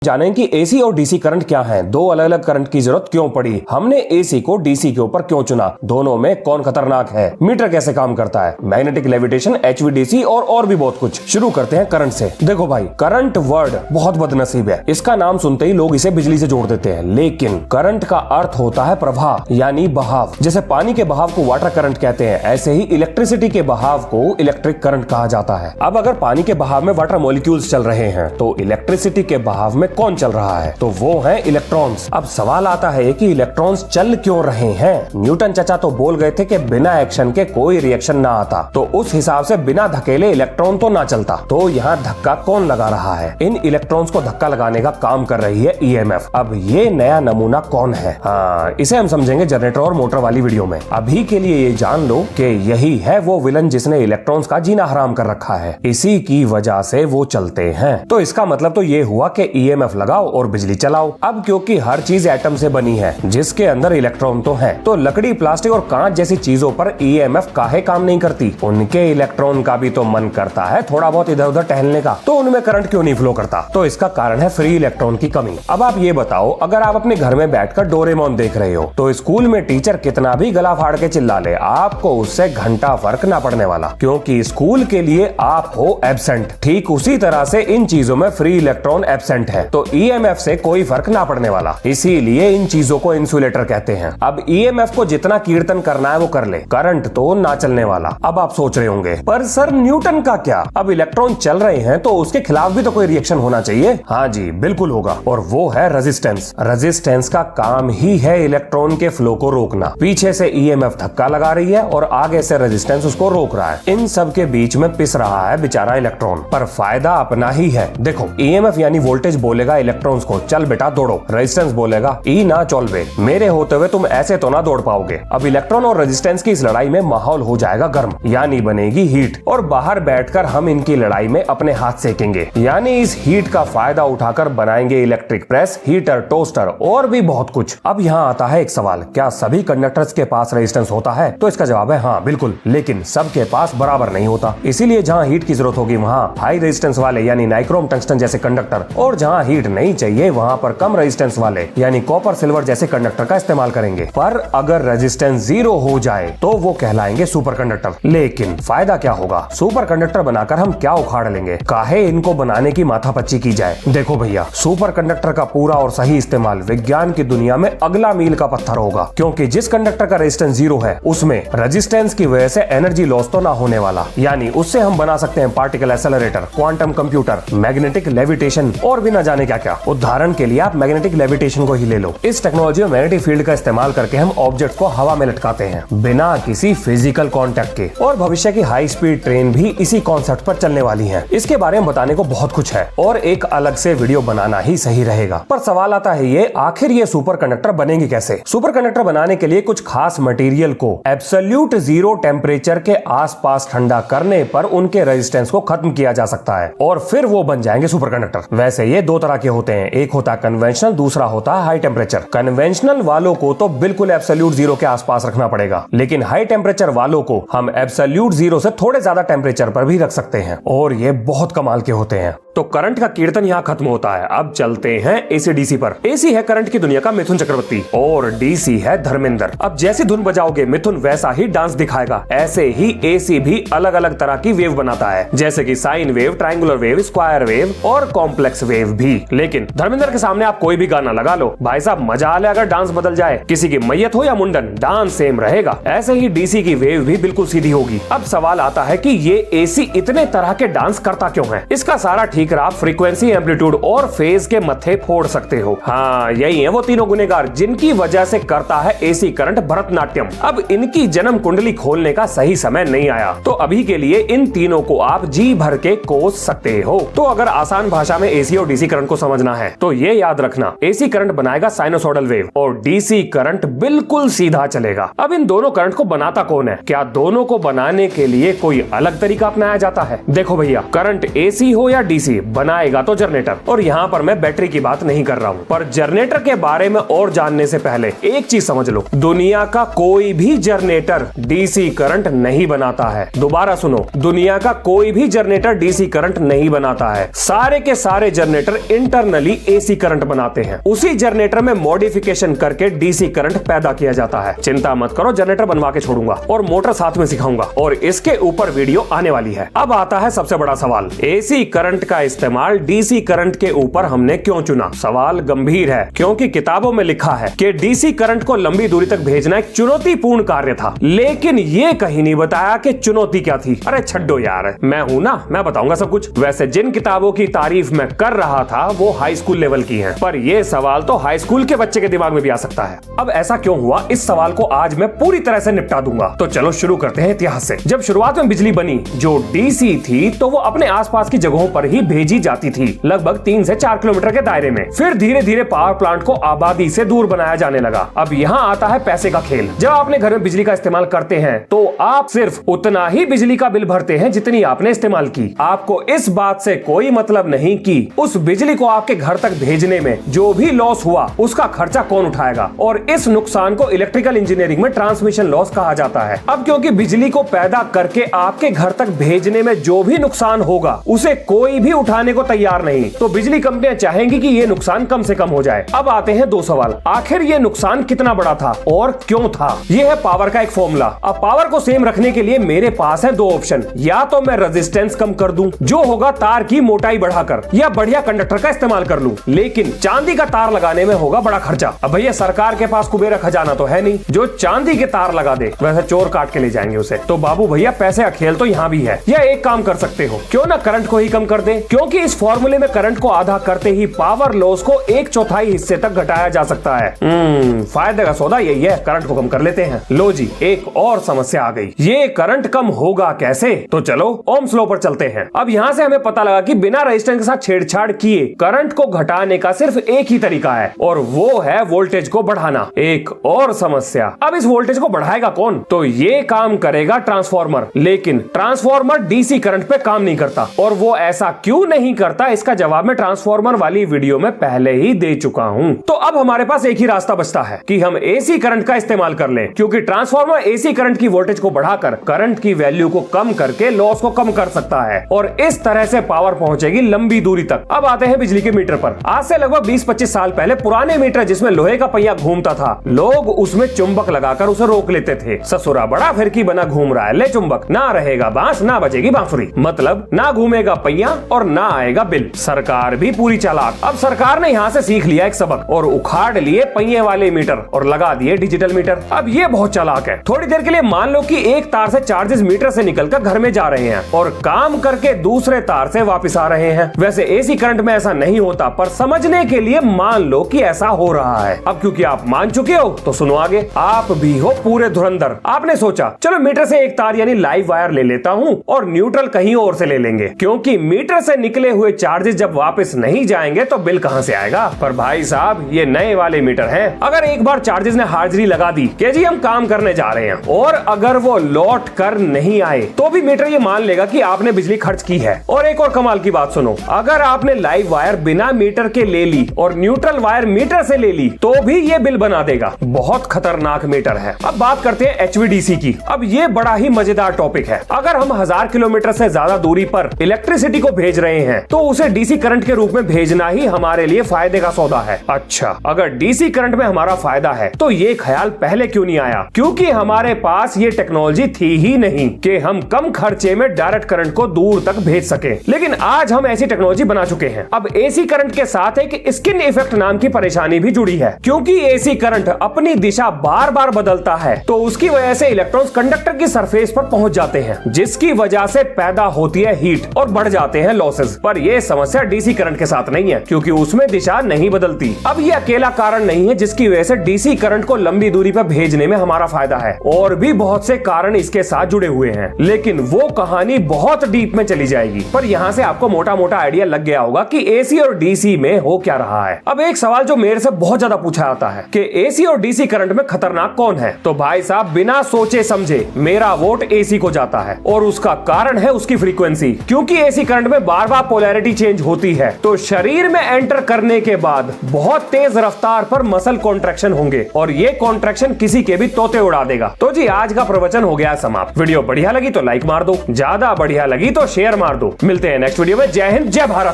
जानें कि एसी और डीसी करंट क्या हैं, दो अलग अलग करंट की जरूरत क्यों पड़ी, हमने एसी को डीसी के ऊपर क्यों चुना, दोनों में कौन खतरनाक है, मीटर कैसे काम करता है, मैग्नेटिक लेविटेशन, एचवीडीसी और भी बहुत कुछ। शुरू करते हैं करंट से। देखो भाई, करंट वर्ड बहुत बदनसीब है। इसका नाम सुनते ही लोग इसे बिजली से जोड़ देते हैं, लेकिन करंट का अर्थ होता है प्रवाह यानी बहाव। जैसे पानी के बहाव को वाटर करंट कहते हैं, ऐसे ही इलेक्ट्रिसिटी के बहाव को इलेक्ट्रिक करंट कहा जाता है। अब अगर पानी के बहाव में वाटर मॉलिक्यूल्स चल रहे हैं तो इलेक्ट्रिसिटी के बहाव में कौन चल रहा है, तो वो है इलेक्ट्रॉन्स। अब सवाल आता है कि इलेक्ट्रॉन्स चल क्यों रहे हैं। न्यूटन चाचा तो बोल गए थे कि बिना एक्शन के कोई रिएक्शन ना आता, तो उस हिसाब से बिना धकेले इलेक्ट्रॉन तो ना चलता। तो यहाँ धक्का कौन लगा रहा है? इन इलेक्ट्रॉन्स को धक्का लगाने का काम कर रही है ईएमएफ। अब ये नया नमूना कौन है? हाँ, इसे हम समझेंगे जनरेटर और मोटर वाली वीडियो में। अभी के लिए ये जान लो कि यही है वो विलन जिसने इलेक्ट्रॉन्स का जीना हराम कर रखा है। इसी की वजह से वो चलते हैं। तो इसका मतलब तो ये हुआ कि ईएमएफ लगाओ और बिजली चलाओ। अब क्योंकि हर चीज एटम से बनी है जिसके अंदर इलेक्ट्रॉन तो है, तो लकड़ी, प्लास्टिक और कांच जैसी चीजों पर ईएमएफ काहे काम नहीं करती? उनके इलेक्ट्रॉन का भी तो मन करता है थोड़ा बहुत इधर उधर टहलने का, तो उनमें करंट क्यों नहीं फ्लो करता? तो इसका कारण है फ्री इलेक्ट्रॉन की कमी। अब आप ये बताओ, अगर आप अपने घर में बैठकर डोरेमोन देख रहे हो तो स्कूल में टीचर कितना भी गला फाड़ के चिल्ला ले, आपको उससे घंटा फर्क ना पड़ने वाला, क्योंकि स्कूल के लिए आप हो एब्सेंट। ठीक उसी तरह से इन चीजों में फ्री इलेक्ट्रॉन एब्सेंट है, तो ईएमएफ से कोई फर्क ना पड़ने वाला। इसीलिए इन चीजों को इंसुलेटर कहते हैं। अब ईएमएफ को जितना कीर्तन करना है वो कर ले, करंट तो ना चलने वाला। अब आप सोच रहे होंगे, पर सर न्यूटन का क्या? अब इलेक्ट्रॉन चल रहे हैं तो उसके खिलाफ भी तो कोई रिएक्शन होना चाहिए। हाँ जी, बिल्कुल होगा, और वो है रेजिस्टेंस। रेजिस्टेंस का काम ही है इलेक्ट्रॉन के फ्लो को रोकना। पीछे से ईएमएफ धक्का लगा रही है और आगे से रेजिस्टेंस उसको रोक रहा है। इन सब के बीच में पिस रहा है बेचारा इलेक्ट्रॉन, पर फायदा अपना ही है। देखो, ईएमएफ यानी वोल्टेज बोलेगा इलेक्ट्रॉन्स को चल बेटा दौड़ो, रेजिस्टेंस बोलेगा ई ना चल बे, मेरे होते हुए तुम ऐसे तो ना दौड़ पाओगे। अब इलेक्ट्रॉन और रेजिस्टेंस की इस लड़ाई में माहौल हो जाएगा गर्म, यानी बनेगी हीट, और बाहर बैठकर हम इनकी लड़ाई में अपने हाथ सेकेंगे, यानी इस हीट का फायदा उठाकर बनाएंगे इलेक्ट्रिक प्रेस, हीटर, टोस्टर और भी बहुत कुछ। अब यहाँ आता है एक सवाल, क्या सभी कंडक्टर्स के पास रेजिस्टेंस होता है? तो इसका जवाब है हाँ, बिल्कुल, लेकिन सबके पास बराबर नहीं होता। इसीलिए जहाँ हीट की जरूरत होगी वहाँ हाई रेजिस्टेंस वाले यानी नाइक्रोम, टंगस्टन जैसे कंडक्टर, और जहाँ हीट नहीं चाहिए वहाँ पर कम रेजिस्टेंस वाले यानी कॉपर, सिल्वर जैसे कंडक्टर का इस्तेमाल करेंगे। पर अगर रेजिस्टेंस 0 हो जाए तो वो कहलाएंगे सुपर कंडक्टर। लेकिन फायदा क्या होगा? सुपर कंडक्टर बनाकर हम क्या उखाड़ लेंगे? काहे इनको बनाने की माथापच्ची की जाए? देखो भैया, सुपर कंडक्टर का पूरा और सही इस्तेमाल विज्ञान की दुनिया में अगला मील का पत्थर होगा, क्योंकि जिस कंडक्टर का रेजिस्टेंस 0 है उसमें रेजिस्टेंस की वजह से एनर्जी लॉस तो ना होने वाला, यानी उससे हम बना सकते हैं particle accelerator, quantum computer, magnetic levitation और भी ना जाने क्या क्या। उदाहरण के लिए आप मैग्नेटिक लेविटेशन को ही ले लो। इस टेक्नोलॉजी में मैग्नेटिक फील्ड का इस्तेमाल करके हम ऑब्जेक्ट को हवा में लटकाते हैं बिना किसी फिजिकल कांटेक्ट के, और भविष्य की हाई स्पीड ट्रेन भी इसी कॉन्सेप्ट पर चलने वाली है। इसके बारे में बताने को बहुत कुछ है और एक अलग से वीडियो बनाना ही सही रहेगा। पर सवाल आता है ये, आखिर ये सुपर कंडक्टर बनेंगे कैसे? सुपर कंडक्टर बनाने के लिए कुछ खास मटेरियल को एब्सोल्यूट 0 टेम्परेचर के आसपास ठंडा करने पर उनके रेजिस्टेंस को खत्म किया जा सकता है और फिर वो बन जाएंगे सुपर कंडक्टर। वैसे ये दो तरह के होते हैं, एक होता है कन्वेंशनल, दूसरा होता है हाई टेम्परेचर। कन्वेंशनल वालों को तो बिल्कुल एब्सोल्यूट 0 के आसपास रखना पड़ेगा, लेकिन हाई टेम्परेचर वालों को हम एब्सोल्यूट 0 से थोड़े ज्यादा टेम्परेचर पर भी रख सकते हैं, और ये बहुत कमाल के होते हैं। तो करंट का कीर्तन यहाँ खत्म होता है। अब चलते हैं एसी डीसी पर। एसी है करंट की दुनिया का मिथुन चक्रवर्ती और डीसी है धर्मेंद्र। अब जैसी धुन बजाओगे मिथुन वैसा ही डांस दिखाएगा। ऐसे ही एसी भी अलग अलग तरह की वेव बनाता है, जैसे कि sine wave, triangular wave, square wave और कॉम्प्लेक्स वेव भी। लेकिन धर्मेंद्र के सामने आप कोई भी गाना लगा लो भाई साहब, मजा आ ले अगर डांस बदल जाए, किसी की मैयत हो या मुंडन, डांस सेम रहेगा। ऐसे ही डीसी की वेव भी बिल्कुल सीधी होगी। अब सवाल आता है कि ये एसी इतने तरह के डांस करता क्यों है? इसका सारा ठीक आप फ्रीक्वेंसी, एम्पलीट्यूड और फेज के मत्थे फोड़ सकते हो। हाँ, यही है वो तीनों गुनेगार जिनकी वजह से करता है एसी करंट भरतनाट्यम। अब इनकी जन्म कुंडली खोलने का सही समय नहीं आया, तो अभी के लिए इन तीनों को आप जी भर के कोस सकते हो। तो अगर आसान भाषा में एसी और डीसी करंट को समझना है तो ये याद रखना, एसी करंट बनाएगा साइनोसॉइडल वेव और डीसी करंट बिल्कुल सीधा चलेगा। अब इन दोनों करंट को बनाता कौन है? क्या दोनों को बनाने के लिए कोई अलग तरीका अपनाया जाता है? देखो भैया, करंट एसी हो या डीसी डीसी, बनाएगा तो जनरेटर। और यहाँ पर मैं बैटरी की बात नहीं कर रहा हूँ, पर जनरेटर के बारे में और जानने से पहले एक चीज समझ लो, दुनिया का कोई भी जनरेटर डीसी करंट नहीं बनाता है। दोबारा सुनो, दुनिया का कोई भी जनरेटर डीसी करंट नहीं बनाता है। सारे के सारे जनरेटर इंटरनली एसी करंट बनाते हैं। उसी जनरेटर में मॉडिफिकेशन करके डीसी करंट पैदा किया जाता है। चिंता मत करो, जनरेटर बनवा के छोड़ूंगा और मोटर साथ में सिखाऊंगा, और इसके ऊपर वीडियो आने वाली है। अब आता है सबसे बड़ा सवाल, एसी करंट का इस्तेमाल डीसी करंट के ऊपर हमने क्यों चुना? सवाल गंभीर है, क्योंकि किताबों में लिखा है कि डीसी करंट को लंबी दूरी तक भेजना एक चुनौतीपूर्ण कार्य था, लेकिन ये कहीं नहीं बताया कि चुनौती क्या थी। अरे छड्डो यार, मैं हूं ना, मैं बताऊंगा सब कुछ। वैसे जिन किताबों की तारीफ मैं कर रहा था वो हाई स्कूल लेवल की हैं, पर ये सवाल तो हाई स्कूल के बच्चे के दिमाग में भी आ सकता है। अब ऐसा क्यों हुआ, इस सवाल को आज मैं पूरी तरह से निपटा दूंगा। तो चलो शुरू करते हैं इतिहास से। जब शुरुआत में बिजली बनी जो डीसी थी, तो वो अपने आसपास की जगहों पर ही भेजी जाती थी, लगभग 3 से 4 किलोमीटर के दायरे में। फिर धीरे धीरे पावर प्लांट को आबादी से दूर बनाया जाने लगा। अब यहाँ आता है पैसे का खेल। जब अपने घर में बिजली का इस्तेमाल करते हैं तो आप सिर्फ उतना ही बिजली का बिल भरते हैं जितनी आपने इस्तेमाल की। आपको इस बात से कोई मतलब नहीं कि उस बिजली को आपके घर तक भेजने में जो भी लॉस हुआ उसका खर्चा कौन उठाएगा, और इस नुकसान को इलेक्ट्रिकल इंजीनियरिंग में ट्रांसमिशन लॉस कहा जाता है। अब क्योंकि बिजली को पैदा करके आपके घर तक भेजने में जो भी नुकसान होगा उसे कोई भी उठाने को तैयार नहीं, तो बिजली कंपनियां चाहेंगी कि ये नुकसान कम से कम हो जाए। अब आते हैं 2 सवाल, आखिर ये नुकसान कितना बड़ा था और क्यों था? ये है पावर का एक फॉर्मूला। अब पावर को सेम रखने के लिए मेरे पास है 2 ऑप्शन, या तो मैं रेजिस्टेंस कम कर दूं, जो होगा तार की मोटाई बढ़ाकर, या बढ़िया कंडक्टर का इस्तेमाल कर लूं, लेकिन चांदी का तार लगाने में होगा बड़ा खर्चा। अब भैया सरकार के पास कुबेरा खजाना तो है नहीं जो चांदी के तार लगा दे, वैसे चोर काट के ले जाएंगे उसे। तो बाबू भैया पैसे का खेल तो यहाँ भी है। या एक काम कर सकते हो, क्यों ना करंट को ही कम कर दे, क्योंकि इस फॉर्मूले में करंट को आधा करते ही पावर लॉस को 1/4 हिस्से तक घटाया जा सकता है। फायदे का सौदा यही है, करंट को कम कर लेते हैं। लो जी, एक और समस्या आ गई, ये करंट कम होगा कैसे? तो चलो ओम्स लॉ पर चलते हैं। अब यहाँ से हमें पता लगा कि बिना रेजिस्टेंस के साथ छेड़छाड़ किए करंट को घटाने का सिर्फ एक ही तरीका है, और वो है वोल्टेज को बढ़ाना। एक और समस्या, अब इस वोल्टेज को बढ़ाएगा कौन? तो ये काम करेगा ट्रांसफार्मर, लेकिन ट्रांसफार्मर डीसी करंट पे काम नहीं करता। और वो ऐसा क्यों नहीं करता, इसका जवाब मैं ट्रांसफार्मर वाली वीडियो में पहले ही दे चुका हूँ। तो अब हमारे पास एक ही रास्ता बचता है कि हम एसी करंट का इस्तेमाल कर लें, क्योंकि ट्रांसफार्मर एसी करंट की वोल्टेज को बढ़ाकर करंट की वैल्यू को कम करके लॉस को कम कर सकता है, और इस तरह से पावर पहुंचेगी लंबी दूरी तक। अब आते हैं बिजली के मीटर पर। आज से लगभग 20-25 साल पहले पुराने मीटर जिसमें लोहे का पहिया घूमता था, लोग उसमें चुंबक लगाकर उसे रोक लेते थे। ससुरा बड़ा फिरकी बना घूम रहा है, ले चुंबक, ना रहेगा बांस ना बजेगी बांसुरी, मतलब ना घूमेगा पहिया और ना आएगा बिल। सरकार भी पूरी चालाक। अब सरकार ने यहाँ से सीख लिया एक सबक और उखाड़ लिए पहिए वाले मीटर और लगा दिए डिजिटल मीटर। अब ये बहुत चालाक है। थोड़ी देर के लिए मान लो कि एक तार से चार्जेस मीटर से निकलकर घर में जा रहे हैं और काम करके दूसरे तार से वापस आ रहे हैं। वैसे एसी करंट में ऐसा नहीं होता, पर समझने के लिए मान लो कि ऐसा हो रहा है। अब क्योंकि आप मान चुके हो तो सुनो आगे। आप भी हो पूरे धुरंधर। आपने सोचा चलो मीटर से एक तार यानी लाइव वायर ले लेता हूँ और न्यूट्रल कहीं और से ले लेंगे, क्योंकि मीटर से निकले हुए चार्जेस जब वापस नहीं जाएंगे तो बिल कहां से आएगा। पर भाई साहब ये नए वाले मीटर हैं, अगर एक बार चार्जेस ने हाजिरी लगा दी कि जी हम काम करने जा रहे हैं, और अगर वो लौट कर नहीं आए तो भी मीटर ये मान लेगा कि आपने बिजली खर्च की है। और एक और कमाल की बात सुनो, अगर आपने लाइव वायर बिना मीटर के ले ली और न्यूट्रल वायर मीटर से ले ली तो भी ये बिल बना देगा। बहुत खतरनाक मीटर है। अब बात करते हैं एचवीडीसी की। अब ये बड़ा ही मजेदार टॉपिक है। अगर हम 1000 किलोमीटर से ज्यादा दूरी पर इलेक्ट्रिसिटी को भेज रहे हैं तो उसे डीसी करंट के रूप में भेजना ही हमारे लिए फायदे का सौदा है। अच्छा, अगर डीसी करंट में हमारा फायदा है तो ये ख्याल पहले क्यों नहीं आया? क्योंकि हमारे पास ये टेक्नोलॉजी थी ही नहीं कि हम कम खर्चे में डायरेक्ट करंट को दूर तक भेज सके। लेकिन आज हम ऐसी टेक्नोलॉजी बना चुके हैं। अब एसी करंट के साथ एक स्किन इफेक्ट नाम की परेशानी भी जुड़ी है, क्योंकि एसी करंट अपनी दिशा बार बार बदलता है तो उसकी वजह से इलेक्ट्रॉन्स कंडक्टर की सरफेस पर पहुंच जाते हैं, जिसकी वजह से पैदा होती है हीट और बढ़ जाते हैं लॉसेस। पर यह समस्या डीसी करंट के साथ नहीं है, क्योंकि उसमें दिशा नहीं बदलती। अब ये अकेला कारण नहीं है जिसकी वजह से डीसी करंट को लंबी दूरी पर भेजने में हमारा फायदा है, और भी बहुत से कारण इसके साथ जुड़े हुए हैं। लेकिन वो कहानी बहुत डीप में चली जाएगी, पर यहाँ से आपको मोटा मोटा आइडिया लग गया होगा कि एसी और डीसी में हो क्या रहा है। अब एक सवाल जो मेरे से बहुत ज्यादा पूछा जाता है कि एसी और डीसी करंट में खतरनाक कौन है, तो भाई साहब बिना सोचे समझे मेरा वोट एसी को जाता है, और उसका कारण है उसकी फ्रीक्वेंसी। क्योंकि एसी करंट में बार बार बार पोलैरिटी चेंज होती है तो शरीर में एंटर करने के बाद बहुत तेज रफ्तार पर मसल कॉन्ट्रैक्शन होंगे और ये कॉन्ट्रैक्शन किसी के भी तोते उड़ा देगा। तो जी आज का प्रवचन हो गया समाप्त। वीडियो बढ़िया लगी तो लाइक मार दो, ज्यादा बढ़िया लगी तो शेयर मार दो। मिलते हैं नेक्स्ट वीडियो में। जय हिंद, जय भारत।